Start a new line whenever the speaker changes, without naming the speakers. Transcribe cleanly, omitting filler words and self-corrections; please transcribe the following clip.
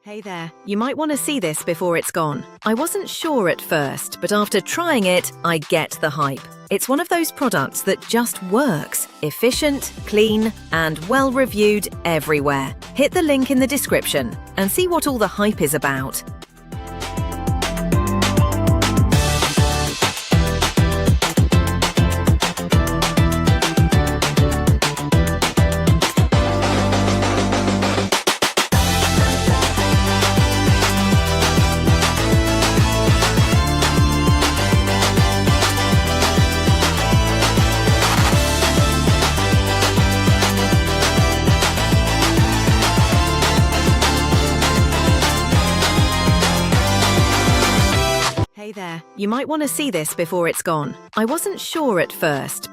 Hey there, you might want to see this before it's gone. I wasn't sure at first, but after trying it, I get the hype. It's one of those products that just works. Efficient, clean, and well-reviewed everywhere. Hit the link in the description and see what all the hype is about. Hey there, you might want to see this before it's gone. I wasn't sure at first,